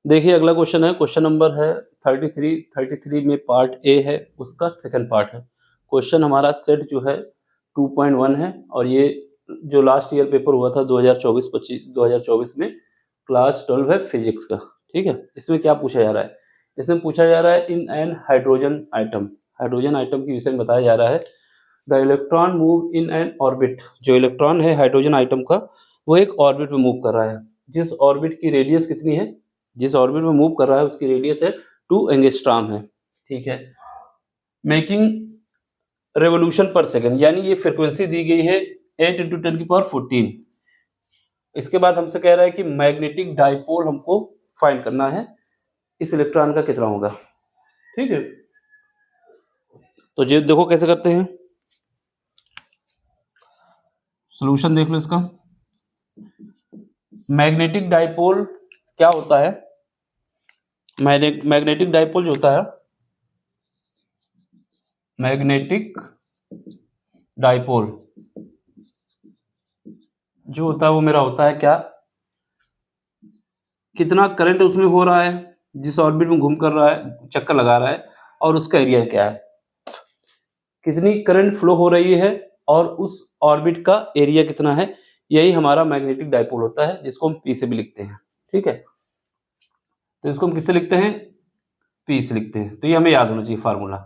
देखिए अगला क्वेश्चन है, क्वेश्चन नंबर है 33 में पार्ट ए है, उसका सेकंड पार्ट है। क्वेश्चन हमारा सेट जो है 2.1 है और ये जो लास्ट ईयर पेपर हुआ था 2024 में क्लास 12 है फिजिक्स का। ठीक है, इसमें क्या पूछा जा रहा है? इसमें पूछा जा रहा है इन एन हाइड्रोजन आइटम के विषय में बताया जा रहा है। The electron move in an orbit. जो इलेक्ट्रॉन है हाइड्रोजन आइटम का, वो एक ऑर्बिट में मूव कर रहा है। जिस ऑर्बिट की रेडियस कितनी है, जिस ऑर्बिट में मूव कर रहा है उसकी रेडियस है 2 एंगस्ट्रॉम है। ठीक है, मेकिंग रेवोल्यूशन पर सेकंड, यानी ये फ्रीक्वेंसी दी गई है 8 × 10⁻14। इसके बाद हमसे कह रहा है कि मैग्नेटिक डाइपोल हमको फाइंड करना है, इस इलेक्ट्रॉन का कितना होगा। ठीक है, तो ये देखो कैसे करते हैं, सॉल्यूशन देख लो इसका। मैग्नेटिक डाइपोल क्या होता है? मैग्नेटिक डाइपोल जो होता है, मैग्नेटिक डाइपोल जो होता है वो मेरा होता है क्या, कितना करंट उसमें हो रहा है, जिस ऑर्बिट में घूम कर रहा है, चक्कर लगा रहा है, और उसका एरिया क्या है, कितनी करंट फ्लो हो रही है और उस ऑर्बिट का एरिया कितना है। यही हमारा मैग्नेटिक डाइपोल होता है, जिसको हम पी से भी लिखते हैं। ठीक है, तो इसको हम किससे लिखते हैं? पी से लिखते हैं। तो ये हमें याद होना चाहिए फार्मूला।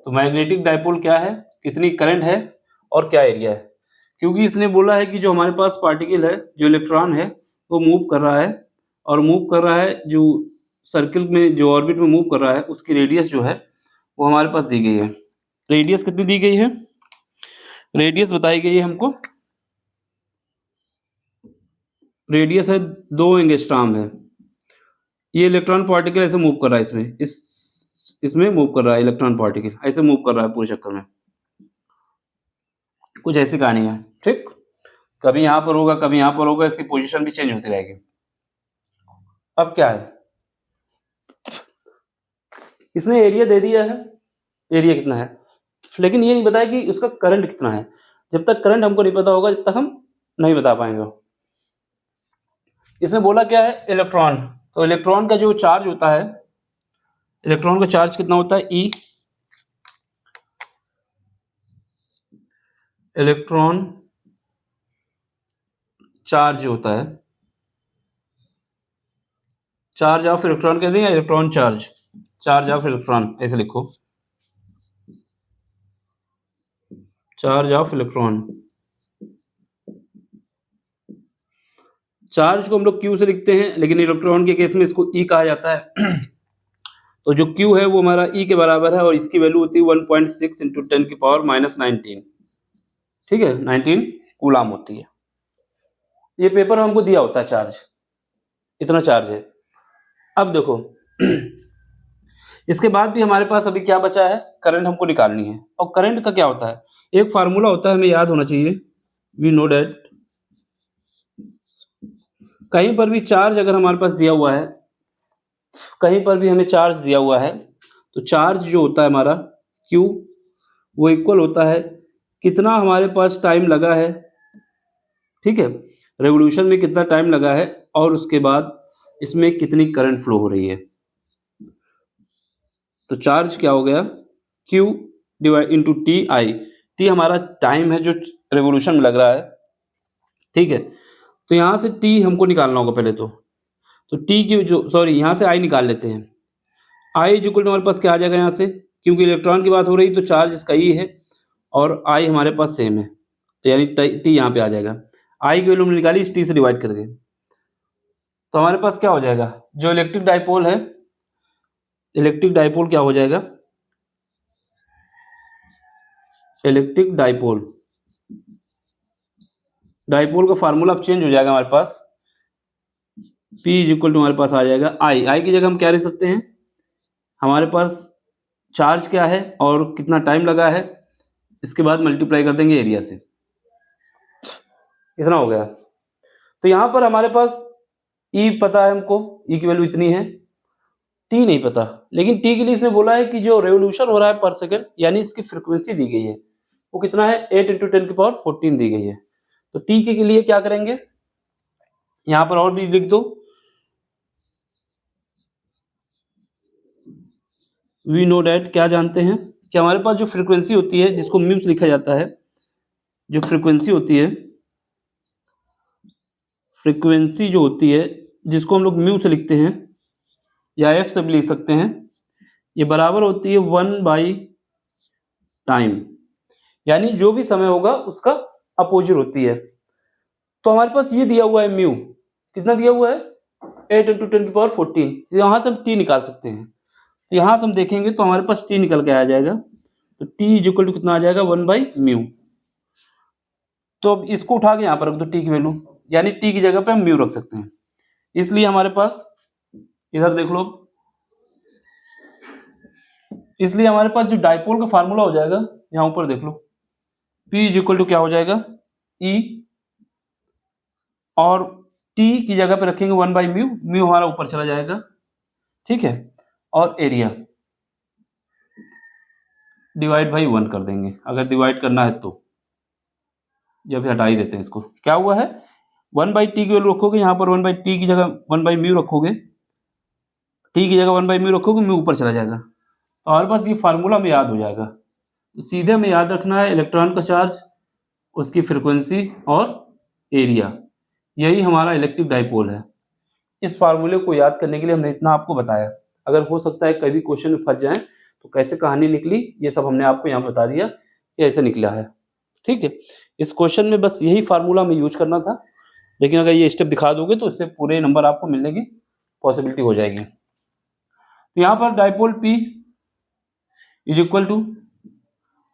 तो मैग्नेटिक डाइपोल क्या है, कितनी करंट है और क्या एरिया है। क्योंकि इसने बोला है कि जो हमारे पास पार्टिकल है, जो इलेक्ट्रॉन है, वो मूव कर रहा है, और मूव कर रहा है जो सर्किल में, जो ऑर्बिट में मूव कर रहा है, उसकी रेडियस जो है वो हमारे पास दी गई है। रेडियस कितनी दी गई है? रेडियस बताई गई है हमको, रेडियस है 2 एंगस्ट्रॉम है। ये इलेक्ट्रॉन पार्टिकल ऐसे मूव कर रहा है, इसमें मूव कर रहा है इलेक्ट्रॉन पार्टिकल, ऐसे मूव कर रहा है पूरे चक्कर में। कुछ ऐसी कहानी है। ठीक, कभी यहाँ पर होगा, कभी यहाँ पर होगा, इसकी पोजीशन भी चेंज होती रहेगी। अब क्या है, इसने एरिया दे दिया है, एरिया कितना है, लेकिन ये नहीं बताया कि उसका करंट कितना है। जब तक करंट हमको नहीं पता होगा, जब तक हम नहीं बता पाएंगे। इसने बोला क्या है, इलेक्ट्रॉन। तो इलेक्ट्रॉन का जो चार्ज होता है, इलेक्ट्रॉन का चार्ज कितना होता है, ई। इलेक्ट्रॉन चार्ज होता है, चार्ज ऑफ इलेक्ट्रॉन कह देंगे, electron charge, charge of electron ऐसे लिखो, चार्ज ऑफ इलेक्ट्रॉन। चार्ज को हम लोग क्यू से लिखते हैं, लेकिन इलेक्ट्रॉन के केस में इसको ई कहा जाता है। तो जो क्यू है वो हमारा ई के बराबर है, और इसकी वैल्यू होती है 1.6 × 10⁻−19। ठीक है, 19 कूलाम होती है। ये पेपर हमको दिया होता है चार्ज, इतना चार्ज है। अब देखो इसके बाद भी हमारे पास अभी क्या बचा है, करंट हमको निकालनी है। और करंट का क्या होता है, एक फार्मूला होता है, हमें याद होना चाहिए। वी नो डैट कहीं पर भी चार्ज अगर हमारे पास दिया हुआ है, कहीं पर भी हमें चार्ज दिया हुआ है, तो चार्ज जो होता है हमारा Q, वो इक्वल होता है कितना हमारे पास टाइम लगा है। ठीक है, रेवोल्यूशन में कितना टाइम लगा है, और उसके बाद इसमें कितनी करंट फ्लो हो रही है। तो चार्ज क्या हो गया, Q divide into T I. T हमारा टाइम है जो रेवोल्यूशन में लग रहा है। ठीक है, तो यहाँ से टी हमको निकालना होगा पहले तो टी की जो, सॉरी, यहाँ से आई निकाल लेते हैं। आई इक्वल टू हमारे पास क्या आ जाएगा यहाँ से, क्योंकि इलेक्ट्रॉन की बात हो रही तो चार्ज इसका ही है, और आई हमारे पास सेम है, तो यानी टी यहाँ पे आ जाएगा। आई की वैल्यू हमने निकाली इस टी से डिवाइड करके, तो हमारे पास क्या हो जाएगा, जो इलेक्ट्रिक डाइपोल है, इलेक्ट्रिक डाइपोल क्या हो जाएगा, इलेक्ट्रिक डाइपोल, डाइपोल का फार्मूला अब चेंज हो जाएगा हमारे पास। P इक्वल टू हमारे पास आ जाएगा आई की जगह हम क्या लिख सकते हैं, हमारे पास चार्ज क्या है और कितना टाइम लगा है, इसके बाद मल्टीप्लाई कर देंगे एरिया से, इतना हो गया। तो यहाँ पर हमारे पास E पता है हमको, E की वैल्यू इतनी है, T नहीं पता। लेकिन T के लिए इसने बोला है कि जो रेवोल्यूशन हो रहा है पर सेकंड, यानी इसकी फ्रीक्वेंसी दी गई है, वो कितना है, 8 × 10⁻14 दी गई है। तो T के लिए क्या करेंगे, यहाँ पर और भी लिख दो, वी नो डैट, क्या जानते हैं कि हमारे पास जो फ्रीक्वेंसी होती है जिसको म्यूस लिखा जाता है, जो फ्रीक्वेंसी होती है, फ्रीक्वेंसी जो होती है जिसको हम लोग म्यू से लिखते हैं या एफ से भी लिख सकते हैं, ये बराबर होती है 1 टाइम, यानी जो भी समय होगा उसका अपोजिट होती है। तो हमारे पास ये दिया हुआ है म्यू, कितना दिया हुआ है 8 × 10⁻14, यहाँ से हम टी निकाल सकते हैं। तो यहाँ से हम देखेंगे तो हमारे पास टी निकल के आ जाएगा, तो टी इज इक्वल टू कितना आ जाएगा 1/μ। तो अब इसको उठा के यहाँ पर रख दो टी की वैल्यू, यानी टी की जगह पे हम म्यू रख सकते हैं। इसलिए हमारे पास इधर देख लो, इसलिए हमारे पास जो डाइपोल का फार्मूला हो जाएगा यहाँ ऊपर देख लो, P इज इक्वल टू क्या हो जाएगा E, और T की जगह पे रखेंगे 1/μ, म्यू हमारा ऊपर चला जाएगा, ठीक है, और एरिया डिवाइड बाई 1 कर देंगे, अगर डिवाइड करना है तो, या फिर हटा ही देते हैं इसको। क्या हुआ है 1/t की वैल्यू रखोगे यहाँ पर 1/t की जगह 1/μ रखोगे, t की जगह 1/μ रखोगे, म्यू ऊपर चला जाएगा। तो हमारे पास ये फार्मूला में याद हो जाएगा। तो सीधे हमें याद रखना है इलेक्ट्रॉन का चार्ज, उसकी फ्रिक्वेंसी और एरिया, यही हमारा इलेक्ट्रिक डाइपोल है। इस फार्मूले को याद करने के लिए हमने इतना आपको बताया। अगर हो सकता है कभी क्वेश्चन में फंस जाएं तो कैसे कहानी निकली ये सब हमने आपको यहाँ बता दिया कि ऐसे निकला है, ठीक है। इस क्वेश्चन में बस यही फार्मूला हमें यूज करना था, लेकिन अगर ये स्टेप दिखा दोगे तो इससे पूरे नंबर आपको मिलने की पॉसिबिलिटी हो जाएगी। तो यहाँ पर dipole P is equal to,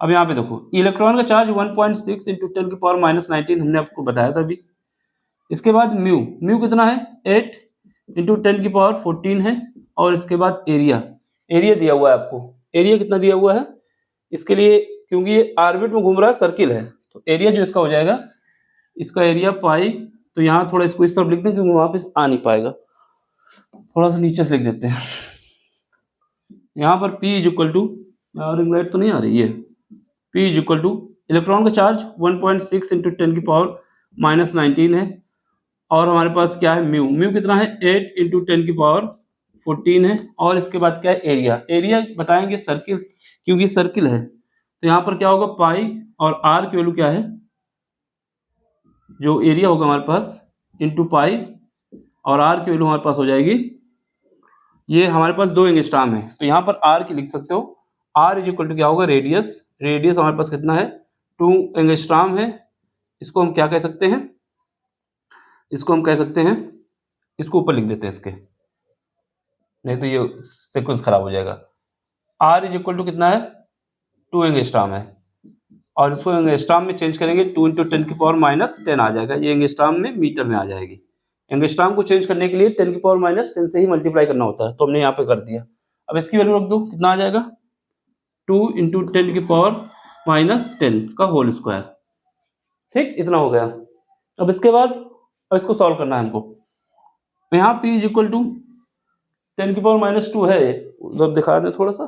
अब यहाँ पे देखो इलेक्ट्रॉन का चार्ज 1.6 × 10⁻19 हमने आपको बताया था अभी। इसके बाद म्यू कितना है 8 × 10⁻14 है, और इसके बाद एरिया दिया हुआ है आपको। एरिया कितना दिया हुआ है इसके लिए, क्योंकि ये ऑर्बिट में घूम रहा है, सर्किल है, तो एरिया जो इसका हो जाएगा, इसका एरिया पाई, तो यहाँ थोड़ा इसको इस तरफ लिख दें क्योंकि वहाँ पे आ नहीं पाएगा, थोड़ा सा नीचे से लिख देते हैं। यहाँ पर P इज इक्वल टू, यहाँ रिंग लाइट तो नहीं आ रही है, P is equal two electron का चार्ज 1.6 × 10⁻19 है, और हमारे पास क्या है म्यू कितना है 8 × 10⁻14 है, और इसके बाद क्या है एरिया बताएंगे सर्किल, क्योंकि सर्किल है, तो यहाँ पर क्या होगा पाई, और आर की वैल्यू क्या है, जो एरिया होगा हमारे पास इंटू पाई, और आर की वैल्यू हमारे पास हो जाएगी, ये हमारे पास 2 एंगस्ट्रॉम है, तो यहाँ पर आर की लिख सकते हो, आर इज इक्वल टू क्या होगा रेडियस हमारे पास कितना है 2 एंगस्ट्रॉम है। इसको हम क्या कह सकते हैं, इसको हम कह सकते हैं, इसको ऊपर लिख देते हैं इसके, नहीं तो ये सीक्वेंस खराब हो जाएगा। आर इज इक्वल टू कितना है 2 एंगस्ट्रॉम है, और इसको एंगस्ट्रॉम में चेंज करेंगे 2 × 10⁻10 आ जाएगा, ये एंगस्ट्रॉम में मीटर में आ जाएगी। एंगस्ट्रॉम को चेंज करने के लिए 10⁻10 से ही मल्टीप्लाई करना होता है, तो हमने यहाँ पे कर दिया। अब इसकी वैल्यू रख दो, कितना आ जाएगा 2 × 10⁻10 का होल स्क्वायर, ठीक, इतना हो गया। अब इसके बाद अब इसको सॉल्व करना है हमको, तो यहाँ P इज इक्वल टू 10⁻2 है, उधर दिखा दें थोड़ा सा,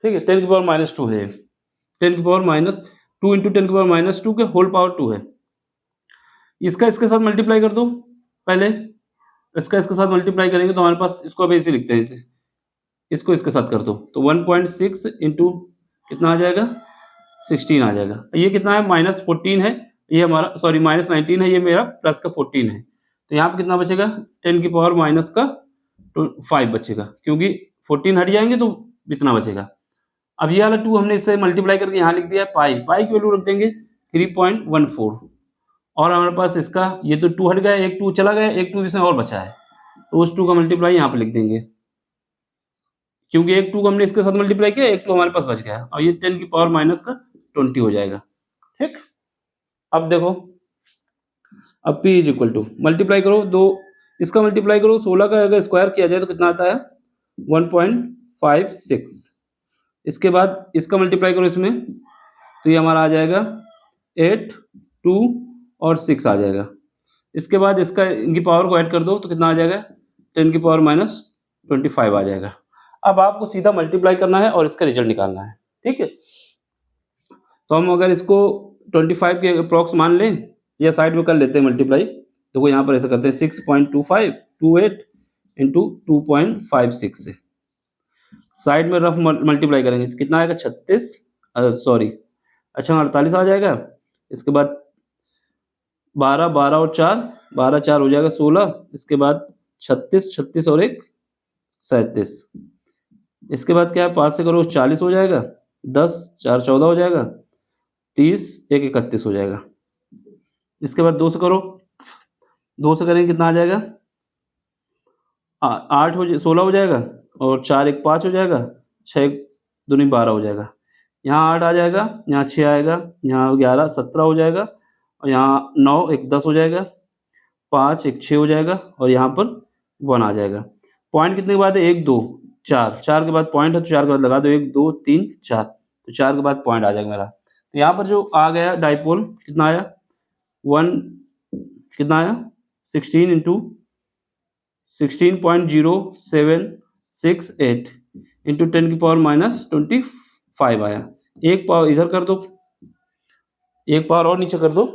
ठीक है 10⁻2 है, 10⁻2 × 10⁻2 के होल पावर 2 है। इसका इसके साथ मल्टीप्लाई कर दो, पहले इसका इसके साथ मल्टीप्लाई करेंगे तो हमारे पास, इसको अब ऐसे लिखते हैं, इसे इसको इसके साथ कर दो, तो 1.6 इंटू कितना आ जाएगा 16 आ जाएगा। ये कितना है -14 है, ये हमारा सॉरी -19 है, ये मेरा प्लस का 14 है, तो यहाँ पे कितना बचेगा 10⁻5 बचेगा, क्योंकि 14 हट जाएंगे तो इतना बचेगा। अब ये वाला 2 हमने इससे मल्टीप्लाई करके यहाँ लिख दिया है, पाई की वैल्यू रख देंगे 3.14, और हमारे पास इसका ये तो 2 हट गया, एक 2 चला गया, एक 2 इसमें और बचा है, तो उस 2 का मल्टीप्लाई यहाँ पे लिख देंगे, क्योंकि एक 2 हमने इसके साथ मल्टीप्लाई किया, एक 2 हमारे पास बच गया, और ये 10⁻20 हो जाएगा, ठीक। अब देखो, अब P is equal to multiply करो, 2 इसका मल्टीप्लाई करो, 16 का अगर स्क्वायर किया जाए तो कितना आता है 1.56, इसके बाद इसका मल्टीप्लाई करो इसमें, तो ये हमारा आ जाएगा 8, 2 और 6 आ जाएगा। इसके बाद इसका इनकी पावर को ऐड कर दो तो कितना आ जाएगा 10⁻25 आ जाएगा। अब आपको सीधा मल्टीप्लाई करना है और इसका रिजल्ट निकालना है, ठीक है। तो हम अगर इसको 25 के अप्रॉक्स मान लें, या साइड में कर लेते हैं मल्टीप्लाई, देखो यहाँ पर ऐसा करते हैं 6.2528 इंटू 2.56 से साइड में रफ मल्टीप्लाई करेंगे तो कितना आएगा 36 सॉरी अच्छा 48 आ जाएगा। इसके बाद 12 12 और 4 12 4 हो जाएगा 16। इसके बाद 36 36 और 1 37। इसके बाद क्या है 5 से करो 40 हो जाएगा। 10 4 14 हो जाएगा। 30 1 31 हो जाएगा। इसके बाद 2 से करो 2 से करेंगे कितना आ जाएगा 8 हो 16 हो जाएगा और 4 1 5 हो जाएगा। 6 1 दूनी 12 हो जाएगा। यहाँ 8 आ जाएगा यहाँ 6 आएगा यहाँ 11 17 हो जाएगा और यहाँ 9 1 10 हो जाएगा। 5 1 6 हो जाएगा और यहाँ पर 1 आ जाएगा। पॉइंट कितने के बाद है 1 2 4 4 के बाद पॉइंट है तो 4 के बाद लगा दो 1 2 3 4 तो 4 के बाद पॉइंट आ जाएगा मेरा। तो यहाँ पर जो आ गया डाइपोल कितना आया 1 कितना आया 16 इंटू 16.0768 इंटू 10 की पावर -25 आया। एक पावर इधर कर दो एक पावर और नीचे कर दो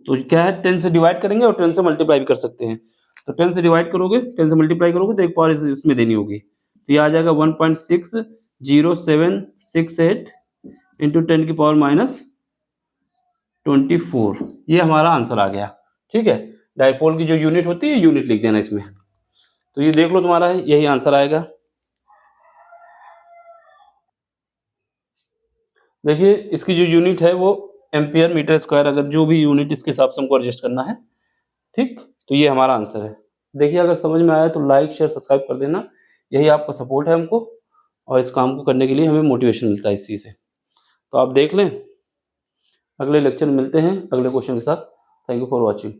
तो क्या है 10 से डिवाइड करेंगे और 10 से मल्टीप्लाई भी कर सकते हैं। तो 10 से डिवाइड करोगे 10 से मल्टीप्लाई करोगे तो एक पावर इसमें देनी होगी तो ये आ जाएगा 1.60768 इंटू 10 की पावर -24 ये हमारा आंसर आ गया। ठीक है डाइपोल की जो यूनिट होती है यूनिट लिख देना इसमें। तो ये देख लो तुम्हारा है यही आंसर आएगा। देखिए इसकी जो यूनिट है वो एम्पियर मीटर स्क्वायर अगर जो भी यूनिट इसके हिसाब से हमको एडजस्ट करना है। ठीक तो ये हमारा आंसर है। देखिए अगर समझ में आया तो लाइक शेयर सब्सक्राइब कर देना। यही आपका सपोर्ट है हमको और इस काम को करने के लिए हमें मोटिवेशन मिलता है इस चीज़ से। तो आप देख लें अगले लेक्चर में मिलते हैं अगले क्वेश्चन के साथ। Thank you for watching.